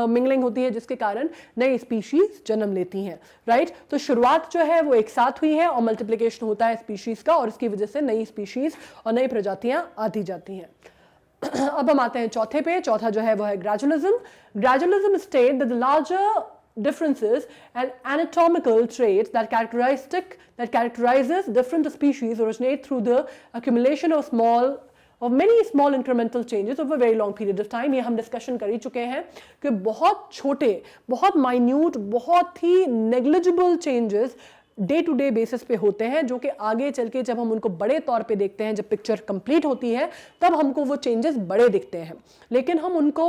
मिंगलिंग होती है, जिसके कारण नई स्पीशीज जन्म लेती हैं, राइट। तो शुरुआत जो है वो एक साथ हुई है और मल्टीप्लिकेशन होता है स्पीशीज का, और इसकी वजह से नई स्पीशीज और नई प्रजातियां आती जाती हैं। अब हम आते हैं चौथे पे। चौथा जो है वो है gradualism. Gradualism state that the larger differences and anatomical traits that characterizes different species originate through the accumulation of many small incremental changes over a very long period of time। ये हम डिस्कशन कर ही चुके हैं कि बहुत छोटे, बहुत minute, बहुत ही negligible changes day to day basis पे होते हैं, जो कि आगे चल के जब हम उनको बड़े तौर पे देखते हैं, जब पिक्चर कंप्लीट होती है, तब हमको वो चेंजेस बड़े दिखते हैं। लेकिन हम उनको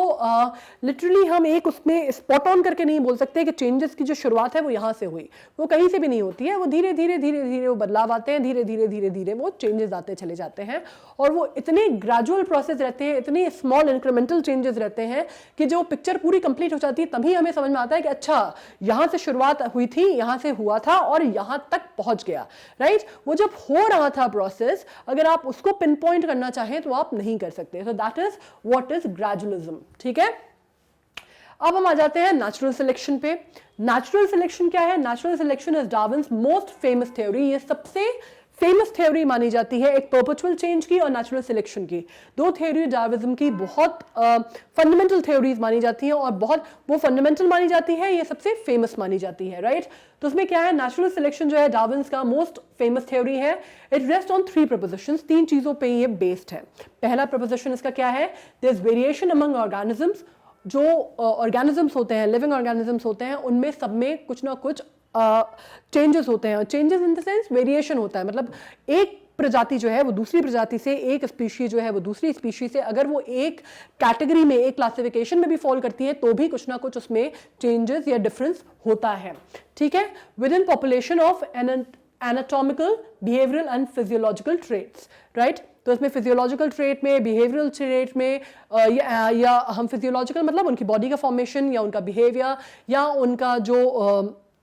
लिटरली हम एक उसमें स्पॉट ऑन करके नहीं बोल सकते कि चेंजेस की जो शुरुआत है वो यहाँ से हुई, वो कहीं से भी नहीं होती है। वो धीरे धीरे धीरे धीरे वो बदलाव आते हैं, धीरे धीरे धीरे धीरे वो चेंजेस आते चले जाते हैं, और वो इतने ग्रेजुअल प्रोसेस रहते हैं, इतने स्मॉल इंक्रीमेंटल चेंजेस रहते हैं कि जो पिक्चर पूरी कंप्लीट हो जाती है तभी हमें समझ में आता है कि अच्छा यहाँ से शुरुआत हुई थी, यहाँ से हुआ था और यहां तक पहुंच गया, राइट। वो जब हो रहा था प्रोसेस, अगर आप उसको पिन पॉइंट करना चाहें तो आप नहीं कर सकते। So that is what is gradualism, ठीक है। अब हम आ जाते हैं नेचुरल सिलेक्शन पे। नेचुरल सिलेक्शन क्या है? Natural selection is Darwin's most famous theory. ये सबसे फेमस थ्योरी मानी जाती है, एक परपेचुअल चेंज की और नेचुरल सिलेक्शन की। दो थ्योरी डार्विनिज्म की बहुत फंडामेंटल थ्योरीज मानी जाती हैं, और बहुत वो फंडामेंटल मानी जाती है, ये सबसे फेमस मानी जाती है, राइट। तो उसमें क्या है, नेचुरल सिलेक्शन जो है डार्विन्स का मोस्ट फेमस थ्योरी है। इट रेस्ट ऑन 3 प्रपोजिशंस, 3 चीजों पे ये बेस्ड है। पहला प्रपोजिशन इसका क्या है, there is variation among organisms. जो ऑर्गेनिजम्स होते हैं, लिविंग ऑर्गेनिजम्स होते हैं, उनमें सब में कुछ ना कुछ चेंजेस होते हैं। Changes in the sense variation होता है, मतलब एक प्रजाति जो है वो दूसरी प्रजाति से, एक स्पीशी जो है वो दूसरी स्पीशी से, अगर वो एक कैटेगरी में, एक क्लासिफिकेशन में भी फॉल करती है तो भी कुछ ना कुछ उसमें चेंजेस या डिफरेंस होता है, ठीक है। With in population of anatomical, behavioural and physiological traits, right. तो इसमें फिजियोलॉजिकल ट्रेट में, बिहेवियरल ट्रेट में, या हम फिजियोलॉजिकल मतलब उनकी बॉडी का फॉर्मेशन या उनका बिहेवियर या उनका जो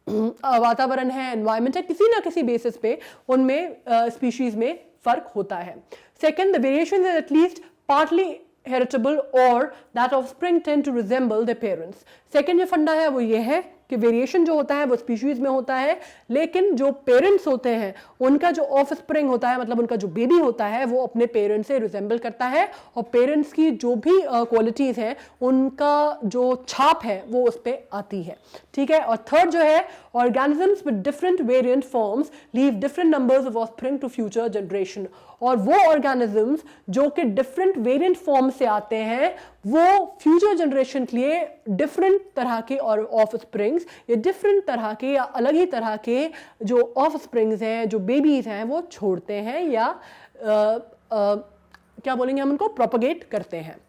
वातावरण है, एनवायरमेंट है, किसी ना किसी बेसिस पे उनमें स्पीशीज में फर्क होता है। Second, the variation is at least partly heritable और that offspring tend to resemble the parents. Second जो फंडा है वो ये है कि वेरिएशन जो होता है वो स्पीशीज में होता है, लेकिन जो पेरेंट्स होते हैं उनका जो ऑफस्प्रिंग होता है, मतलब उनका जो बेबी होता है, वो अपने पेरेंट्स से रिजेंबल करता है, और पेरेंट्स की जो भी क्वालिटीज हैं उनका जो छाप है वो उस पर आती है, ठीक है। और थर्ड जो है, organisms with different variant forms leave different numbers of offspring to future generation. और वो ऑर्गेनिजम्स जो कि डिफरेंट वेरिएंट फॉर्म से आते हैं वो फ्यूचर जनरेशन के लिए डिफरेंट तरह के और ऑफस्प्रिंग्स या डिफरेंट तरह के या अलग ही तरह के जो ऑफस्प्रिंग्स हैं, जो बेबीज हैं, वो छोड़ते हैं या क्या बोलेंगे हम उनको, प्रोपगेट करते हैं।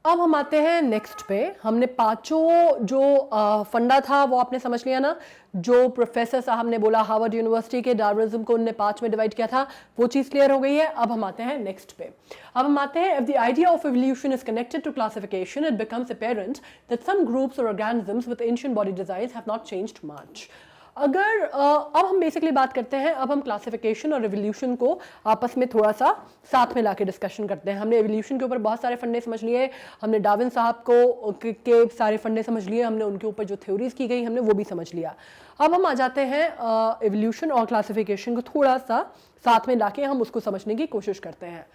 अब हम आते हैं नेक्स्ट पे। हमने पांचों जो फंडा था वो आपने समझ लिया ना, जो प्रोफेसर साहब ने बोला हार्वर्ड यूनिवर्सिटी के, डार्विनिज्म को उन्होंने 5 में डिवाइड किया था, वो चीज क्लियर हो गई है। अब हम आते हैं नेक्स्ट पे। अब हम आते हैं, if the idea of evolution is connected to classification, it becomes apparent that some groups or organisms with ancient body designs have not changed much. अगर अब हम बेसिकली बात करते हैं, अब हम क्लासिफिकेशन और एवोल्यूशन को आपस में थोड़ा सा साथ में लाके डिस्कशन करते हैं। हमने एवोल्यूशन के ऊपर बहुत सारे फंडे समझ लिए, हमने डार्विन साहब को के सारे फंडे समझ लिए, हमने उनके ऊपर जो थ्योरीज की गई हमने वो भी समझ लिया। अब हम आ जाते हैं एवोल्यूशन और क्लासिफिकेशन को थोड़ा सा साथ में लाके हम उसको समझने की कोशिश करते हैं।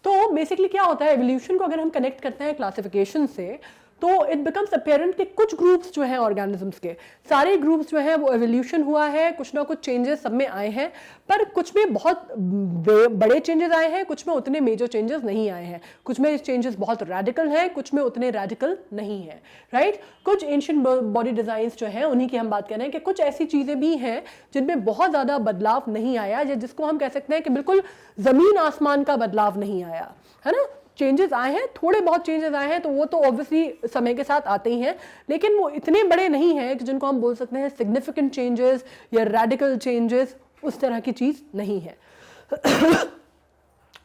तो बेसिकली क्या होता है, एवोल्यूशन को अगर हम कनेक्ट करते हैं क्लासिफिकेशन से, तो इट बिकम्स अपेरेंट कि कुछ ग्रुप्स जो हैं ऑर्गेनिजम्स के, सारे ग्रुप्स जो हैं वो एवोल्यूशन हुआ है, कुछ ना कुछ चेंजेस सब में आए हैं, पर कुछ में बहुत बड़े चेंजेस आए हैं, कुछ में उतने मेजर चेंजेस नहीं आए हैं, कुछ में चेंजेस बहुत रेडिकल हैं, कुछ में उतने रेडिकल नहीं है, राइट। कुछ एंशिएंट बॉडी डिजाइंस जो हैं उन्हीं की हम बात कर रहे हैं कि कुछ ऐसी चीजें भी हैं जिनमें बहुत ज्यादा बदलाव नहीं आया, या जिसको हम कह सकते हैं कि बिल्कुल जमीन आसमान का बदलाव नहीं आया, है ना। चेंजेस आए हैं, थोड़े बहुत चेंजेस आए हैं, तो वो तो ऑब्वियसली समय के साथ आते ही हैं, लेकिन वो इतने बड़े नहीं हैं कि जिनको हम बोल सकते हैं सिग्निफिकेंट चेंजेस या रेडिकल चेंजेस, उस तरह की चीज नहीं है।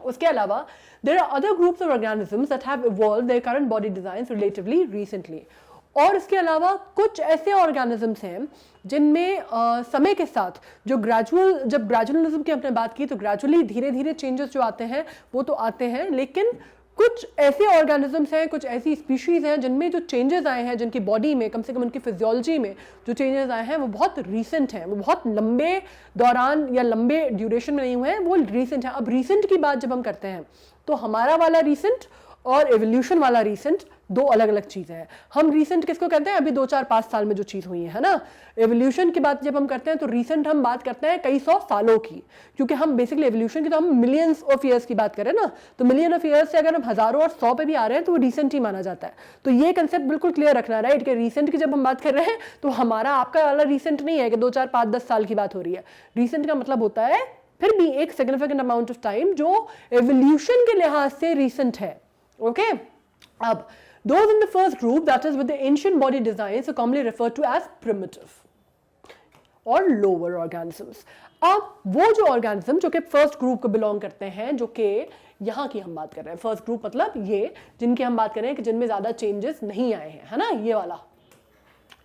उसके अलावा there are other groups of organisms that have evolved their current body designs relatively recently. और इसके अलावा कुछ ऐसे ऑर्गेनिजम्स हैं जिनमें समय के साथ जब ग्रेजुअलिज्म की हमने बात की, तो ग्रेजुअली धीरे धीरे चेंजेस जो आते हैं वो तो आते हैं, लेकिन कुछ ऐसे ऑर्गेनिजम्स हैं, कुछ ऐसी स्पीशीज हैं जिनमें जो चेंजेस आए हैं, जिनकी बॉडी में, कम से कम उनकी फिजियोलॉजी में जो चेंजेस आए हैं वो बहुत रीसेंट हैं, वो बहुत लंबे दौरान या लंबे ड्यूरेशन में नहीं हुए हैं, वो रीसेंट है। अब रीसेंट की बात जब हम करते हैं तो हमारा वाला रीसेंट और एवोल्यूशन वाला रीसेंट दो अलग अलग चीजें हैं। हम रीसेंट किसको कहते हैं, अभी 2-4-5 साल में जो चीज हुई है ना। एवोल्यूशन की बात जब हम करते हैं तो रीसेंट हम बात करते हैं कई सौ सालों की, क्योंकि हम बेसिकली एवोल्यूशन की तो हम मिलियंस ऑफ ईयर्स की बात करें ना, तो मिलियन ऑफ ईयर्स से अगर हम हजारों और 100 पे भी आ रहे हैं तो वो रीसेंट ही माना जाता है। तो ये कंसेप्ट बिल्कुल क्लियर रखना, राइट, कि रीसेंट की जब हम बात कर रहे हैं तो हमारा आपका वाला रीसेंट नहीं है कि 2-4-5-10 साल की बात हो रही है। रीसेंट का मतलब होता है फिर भी एक सिग्निफिकेंट अमाउंट ऑफ टाइम जो एवोल्यूशन के लिहाज से रीसेंट है। ओके, अब those in the first group, that is with the ancient body designs, are commonly referred to as primitive or lower organisms. अब वो जो ऑर्गेनिज्म जो कि फर्स्ट ग्रुप को बिलोंग करते हैं, जो कि यहाँ की हम बात कर रहे हैं, फर्स्ट ग्रुप मतलब ये जिनकी हम बात कर रहे हैं कि जिनमें ज्यादा चेंजेस नहीं आए हैं, है ना, ये वाला,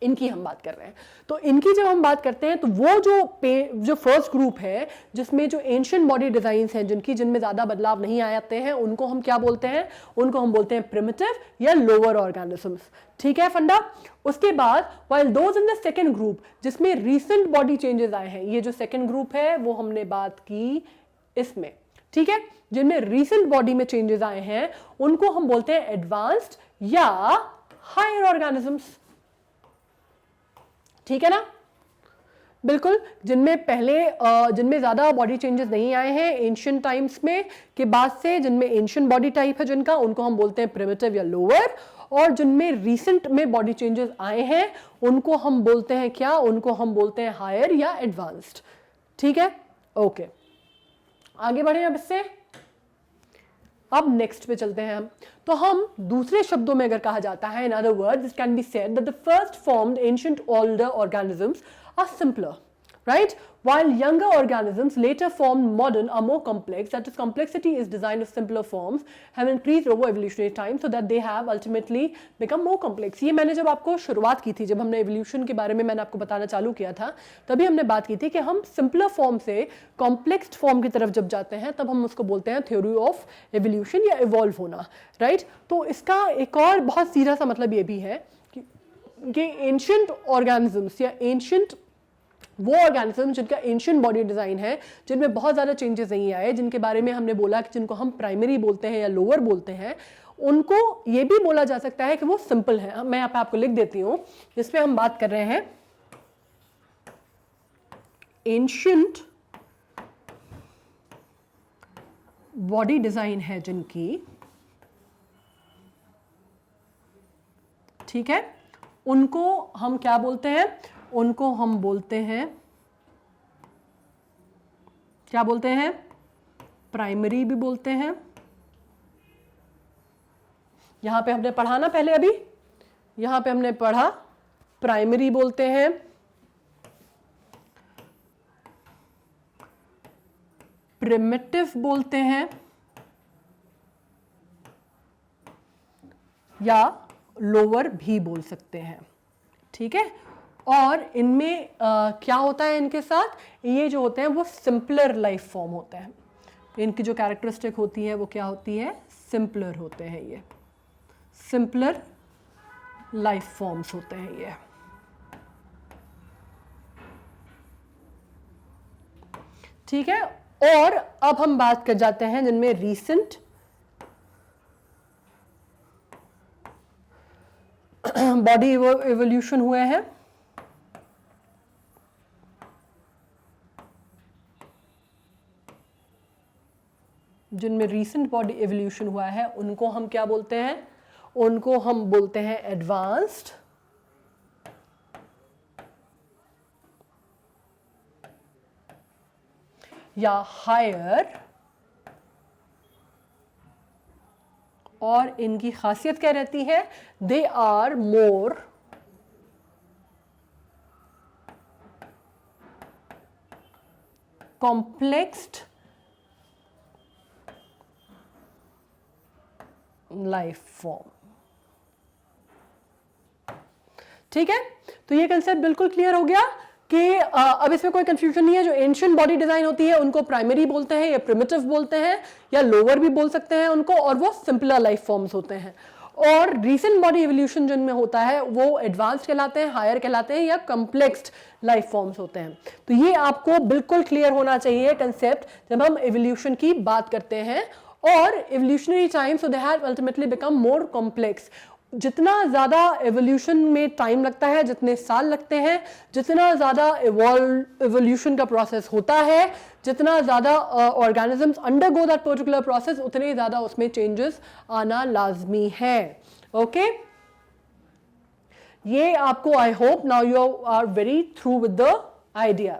इनकी हम बात कर रहे हैं। तो इनकी जब हम बात करते हैं तो वो जो फर्स्ट ग्रुप है जिसमें जो एंशिएंट बॉडी डिजाइन्स हैं, जिनमें ज्यादा बदलाव नहीं आते हैं, उनको हम क्या बोलते हैं, उनको हम बोलते हैं प्रिमिटिव या लोअर ऑर्गेनिजम्स। ठीक है फंडा। उसके बाद while those in the second group जिसमें रीसेंट बॉडी चेंजेस आए हैं, ये जो सेकंड ग्रुप है वो हमने बात की इसमें, ठीक है, जिनमें रीसेंट बॉडी में चेंजेस आए हैं उनको हम बोलते हैं एडवांस्ड या हायर ऑर्गेनिजम्स। ठीक है ना, बिल्कुल, जिनमें ज्यादा बॉडी चेंजेस नहीं आए हैं एंशिएंट टाइम्स में के बाद से, जिनमें एंशिएंट बॉडी टाइप है जिनका, उनको हम बोलते हैं प्रिमिटिव या लोअर, और जिनमें रीसेंट में बॉडी चेंजेस आए हैं उनको हम बोलते हैं क्या, उनको हम बोलते हैं हायर या एडवांस्ड। ठीक है, ओके, आगे बढ़े अब इससे। अब नेक्स्ट पे चलते हैं हम। तो हम दूसरे शब्दों में अगर कहा जाता है, in other words this can be said that the first formed ancient older organisms are simpler, right, while younger organisms later formed modern are more complex, that is complexity is designed of simpler forms have increased over evolutionary time so that they have ultimately become more complex। ये मैंने जब आपको शुरुआत की थी, जब हमने evolution के बारे में मैंने आपको बताना चालू किया था, तभी हमने बात की थी कि हम सिंपलर फॉर्म से कॉम्प्लेक्स फॉर्म की तरफ जब जाते हैं तब हम उसको बोलते हैं थ्योरी ऑफ एवोल्यूशन या इवॉल्व होना, राइट। तो इसका एक और बहुत सीधा सा मतलब ये भी है कि एंशिएंट ऑर्गेनिजम्स या एंशिएंट वो ऑर्गेनिज्म जिनका एंशिएंट बॉडी डिजाइन है, जिनमें बहुत ज्यादा चेंजेस नहीं आए, जिनके बारे में हमने बोला कि जिनको हम प्राइमरी बोलते हैं या लोअर बोलते हैं, उनको ये भी बोला जा सकता है कि वो सिंपल है। मैं यहाँ पे आपको लिख देती हूँ, जिसपे हम बात कर रहे हैं एंशिएंट बॉडी डिजाइन है जिनकी, ठीक है, उनको हम क्या बोलते हैं, उनको हम बोलते हैं, क्या बोलते हैं, प्राइमरी भी बोलते हैं। यहां पे हमने पढ़ा ना पहले, अभी यहां पे हमने पढ़ा प्राइमरी बोलते हैं, प्रिमिटिव बोलते हैं, या लोअर भी बोल सकते हैं। ठीक है, और इनमें क्या होता है इनके साथ, ये जो होते हैं वो सिंपलर लाइफ फॉर्म होते हैं। इनकी जो कैरेक्टरिस्टिक होती है वो क्या होती है, सिंपलर होते हैं, ये सिंपलर लाइफ फॉर्म्स होते हैं ये। ठीक है, और अब हम बात कर जाते हैं जिनमें रीसेंट बॉडी इवोल्यूशन हुए हैं। जिनमें रीसेंट बॉडी इवोल्यूशन हुआ है उनको हम क्या बोलते हैं, उनको हम बोलते हैं एडवांस्ड या हायर। और इनकी खासियत क्या रहती है, they are more complexed life form. ठीक है, तो ये कंसेप्ट बिल्कुल क्लियर हो गया कि अब इसमें कोई कंफ्यूजन नहीं है। जो एंशिएंट बॉडी डिजाइन होती है उनको प्राइमरी बोलते हैं या प्रिमिटिव बोलते हैं या लोअर भी बोल सकते हैं उनको, और वो सिंपलर लाइफ फॉर्म्स होते हैं। और रीसेंट बॉडी इवोल्यूशन जिनमें होता है वो एडवांस्ड कहलाते हैं, हायर कहलाते हैं या कॉम्प्लेक्स्ड लाइफ फॉर्म्स होते हैं। तो ये आपको बिल्कुल क्लियर होना चाहिए कंसेप्ट जब हम इवोल्यूशन की बात करते हैं। और evolutionary time, so they have ultimately become more complex. जितना ज़्यादा एवोल्यूशन में टाइम लगता है, जितने साल लगते हैं, जितना ज़्यादा एवोल्यूशन का प्रोसेस होता है, जितना ज़्यादा organisms undergo that particular process, उतने ज़्यादा उसमें चेंजेस आना लाजमी है। ओके, ये आपको, I hope now you are very through with the idea.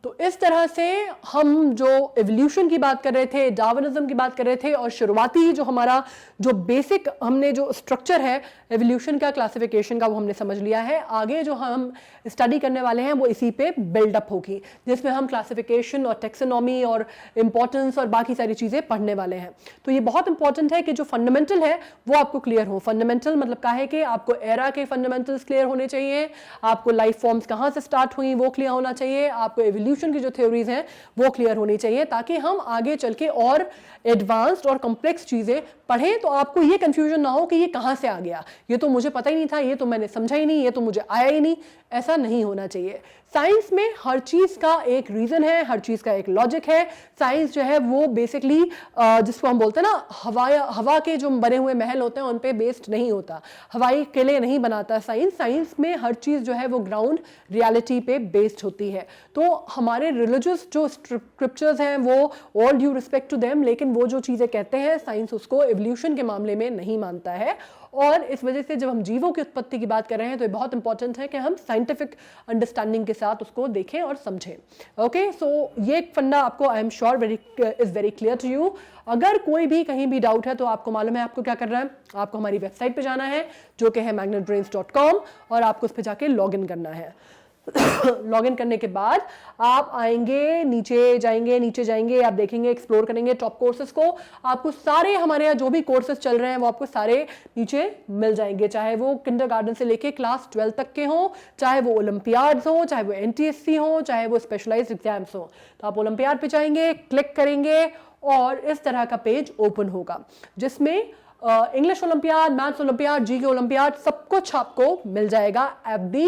तो इस तरह से हम जो एवोल्यूशन की बात कर रहे थे, डार्विनिज्म की बात कर रहे थे, और शुरुआती जो हमारा जो बेसिक हमने जो स्ट्रक्चर है एवोल्यूशन का, क्लासिफिकेशन का, वो हमने समझ लिया है। आगे जो हम स्टडी करने वाले हैं वो इसी पे बिल्डअप होगी, जिसमें हम क्लासिफिकेशन और टेक्सोनॉमी और इंपॉर्टेंस और बाकी सारी चीज़ें पढ़ने वाले हैं। तो ये बहुत इंपॉर्टेंट है कि जो फंडामेंटल है वो आपको क्लियर हो। फंडामेंटल मतलब क्या है कि आपको एरा के फंडामेंटल्स क्लियर होने चाहिए, आपको लाइफ फॉर्म्स कहाँ से स्टार्ट हुई वो क्लियर होना चाहिए, आपको एवोल्यूशन की जो थ्योरीज हैं वो क्लियर होनी चाहिए, ताकि हम आगे चल के और एडवांस्ड और कॉम्प्लेक्स चीज़ें पढ़ें तो आपको ये कंफ्यूजन ना हो कि ये कहाँ से आ गया, ये तो मुझे पता ही नहीं था, ये तो मैंने समझा ही नहीं, ये तो मुझे आया ही नहीं। ऐसा नहीं होना चाहिए। साइंस में हर चीज़ का एक रीज़न है, हर चीज़ का एक लॉजिक है। साइंस जो है वो बेसिकली जिसको हम बोलते हैं ना, हवा के जो बने हुए महल होते हैं उन पे बेस्ड नहीं होता, हवाई किले नहीं बनाता साइंस। साइंस में हर चीज़ जो है वो ग्राउंड रियलिटी पे बेस्ड होती है। तो हमारे रिलीजियस जो स्क्रिप्चर्स हैं वो all due respect to them, लेकिन वो जो चीज़ें कहते हैं साइंस उसको एवोल्यूशन के मामले में नहीं मानता है। और इस वजह से जब हम जीवों की उत्पत्ति की बात कर रहे हैं तो ये बहुत इंपॉर्टेंट है कि हम साइंटिफिक अंडरस्टैंडिंग के साथ उसको देखें और समझें। ओके, सो ये एक फंडा आपको I am sure is very clear to you. अगर कोई भी कहीं भी डाउट है तो आपको मालूम है आपको क्या करना है, आपको हमारी वेबसाइट पे जाना है जो कि है magnetbrains.com, और आपको उस पर जाके लॉग इन करना है। लॉग इन करने के बाद आप आएंगे, नीचे जाएंगे, आप देखेंगे, एक्सप्लोर करेंगे टॉप कोर्सेज को। आपको सारे हमारे यहाँ जो भी कोर्सेज चल रहे हैं वो आपको सारे नीचे मिल जाएंगे, चाहे वो किंडरगार्टन से लेके क्लास 12 तक के हों, चाहे वो ओलंपियाड्स हों, चाहे वो NTSC हों, चाहे वो स्पेशलाइज्ड एग्जाम्स हों। तो आप ओलंपियाड पे जाएंगे, क्लिक करेंगे और इस तरह का पेज ओपन होगा जिसमें English olympiad, maths olympiad, GK olympiad सब कुछ आपको मिल जाएगा at the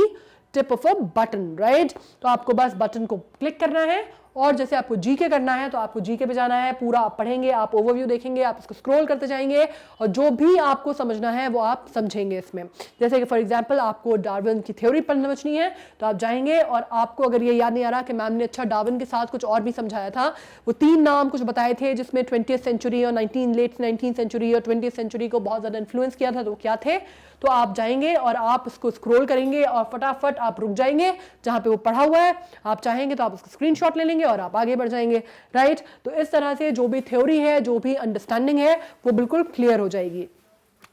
tip of a button, right. तो आपको बस बटन को क्लिक करना है, और जैसे आपको जीके करना है तो आपको जीके पे जाना है, पूरा आप पढ़ेंगे, आप ओवरव्यू देखेंगे, आप उसको स्क्रॉल करते जाएंगे और जो भी आपको समझना है वो आप समझेंगे इसमें। जैसे कि फॉर एग्जांपल आपको डार्विन की थ्योरी समझनी है तो आप जाएंगे, और आपको अगर ये याद नहीं आ रहा कि मैम ने अच्छा डार्विन के साथ कुछ और भी समझाया था, वो 3 नाम कुछ बताए थे जिसमें 20th सेंचुरी और लेट 19th सेंचुरी और 20th सेंचुरी को बहुत ज़्यादा इन्फ्लुएंस किया था, तो क्या थे। तो आप जाएंगे और आप उसको स्क्रॉल करेंगे और फटाफट आप रुक जाएंगे जहां पे वो पढ़ा हुआ है। आप चाहेंगे तो आप उसका स्क्रीनशॉट ले लेंगे और आप आगे बढ़ जाएंगे, राइट। तो इस तरह से जो भी थ्योरी है, जो भी अंडरस्टैंडिंग है वो बिल्कुल क्लियर हो जाएगी।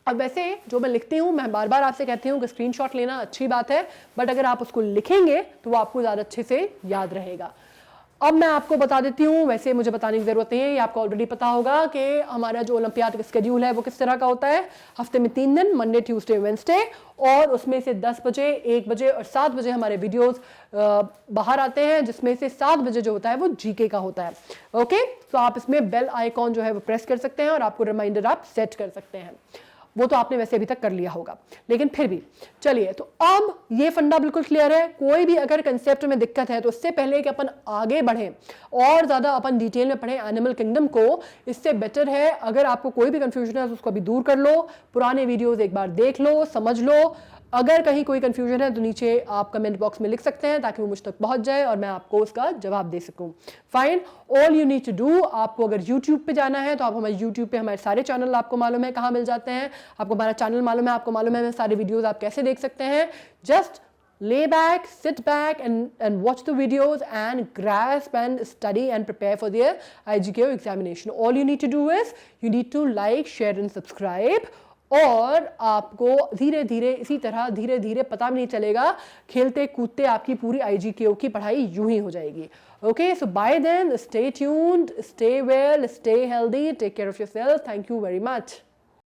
अब वैसे जो मैं लिखती हूँ, मैं बार बार आपसे कहती हूँ कि स्क्रीनशॉट लेना अच्छी बात है, बट अगर आप उसको लिखेंगे तो वो आपको ज़्यादा अच्छे से याद रहेगा। अब मैं आपको बता देती हूँ, वैसे मुझे बताने की ज़रूरत नहीं है, ये आपको ऑलरेडी पता होगा कि हमारा जो ओलंपियाड का स्केड्यूल है वो किस तरह का होता है। हफ्ते में 3 दिन, मंडे, ट्यूसडे, वेंसडे, और उसमें से 10 बजे, 1 बजे और 7 बजे हमारे वीडियोस बाहर आते हैं, जिसमें से 7 बजे जो होता है वो जीके का होता है। ओके, तो आप इसमें बेल आइकॉन जो है वो प्रेस कर सकते हैं और आपको रिमाइंडर आप सेट कर सकते हैं। वो तो आपने वैसे अभी तक कर लिया होगा, लेकिन फिर भी चलिए, तो अब ये फंडा बिल्कुल क्लियर है। कोई भी अगर कंसेप्ट में दिक्कत है तो इससे पहले कि अपन आगे बढ़ें और ज़्यादा अपन डिटेल में पढ़ें एनिमल किंगडम को, इससे बेटर है अगर आपको कोई भी कंफ्यूजन है तो उसको अभी दूर कर लो, पुराने वीडियोस एक बार देख लो, समझ लो। अगर कहीं कोई कंफ्यूजन है तो नीचे आप कमेंट बॉक्स में लिख सकते हैं ताकि वो मुझ तक पहुंच जाए और मैं आपको उसका जवाब दे सकूं। Fine, all you need to do, आपको अगर यूट्यूब पे जाना है तो आप हमारे यूट्यूब पे हमारे सारे चैनल आपको मालूम है कहाँ मिल जाते हैं, आपको हमारा चैनल मालूम है, आपको मालूम है सारे वीडियोज आप कैसे देख सकते हैं। Just lay back, sit back and watch the videos and grasp and study and prepare for the IGKO examination. All you need to do is you need to like, share and subscribe. और आपको धीरे धीरे इसी तरह धीरे धीरे पता भी नहीं चलेगा, खेलते कूदते आपकी पूरी IGKO की पढ़ाई यूं ही हो जाएगी। Okay, so by then, stay tuned, stay well, stay healthy, take care of yourself. Thank you very much.